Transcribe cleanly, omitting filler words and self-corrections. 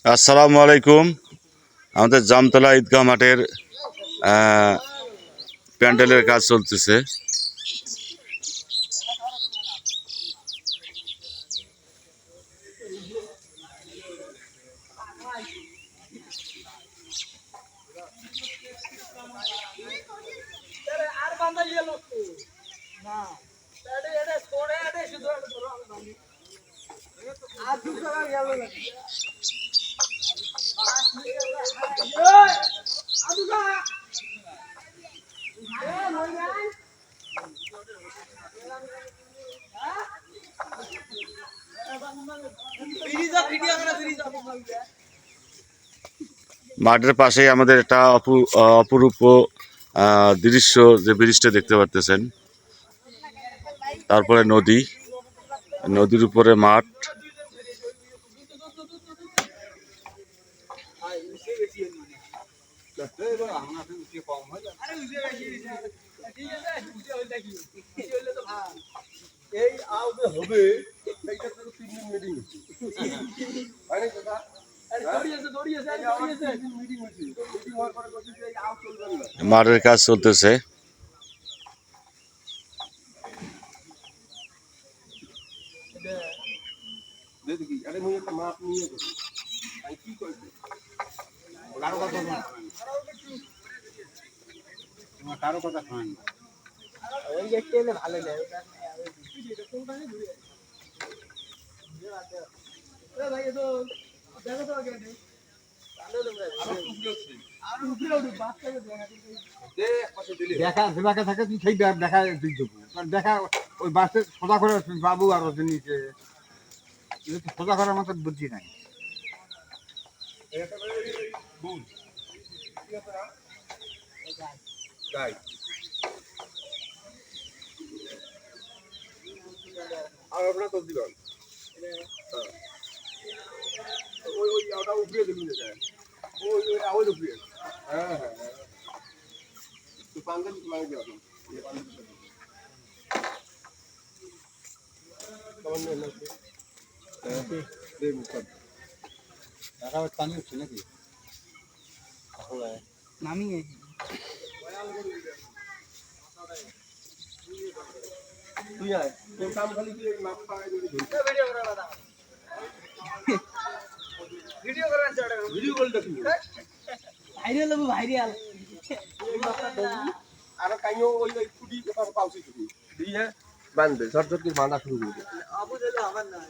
আসসালামু আলাইকুম। আমাদের জামতলা ঈদগাহ মাঠের প্যান্ডেলের কাজ চলতেছে। মাঠের পাশেই আমাদের একটা অপরূপ দৃশ্য, যে ব্রিজটা দেখতে পারতেছেন। তারপরে নদী, নদীর উপরে মাঠ। মাঠের কাজ চলতেছে। কারো কথা শোনেন ভালো লাগে। দেখা সেবাকে থাকে তুই সেই দেখা তুই দেবো, কারণ দেখা ওই বাসে সোজা করে বাবু আর ওদের নিচে সোজা করার মতো বুদ্ধি নাই। আর আপনার তো দিবেন ওই ওই ওটা উপরে দিবি না, ওই ওই আওয়াজ উপরে। হ্যাঁ হ্যাঁ তো পাঙ্গা লাগে যাবে কেমন না দে মুখ টাকা পানি উঠছে নাকি নামিয়ে তুই আয় তোর কাম খালি তুই মাপ পায় দিবি। ভিডিও করে দাদা, ভিডিও করে চড়া ভিডিও বলতে কি ভাইরাল হবে ভাইরাল। আর কাইও ওই ওই ফুডি কথা পাউছি তুমি দিয়ে বাঁধবে ঝট ঝট করে বাঁধা শুরু করে আবু দিলে হবে না।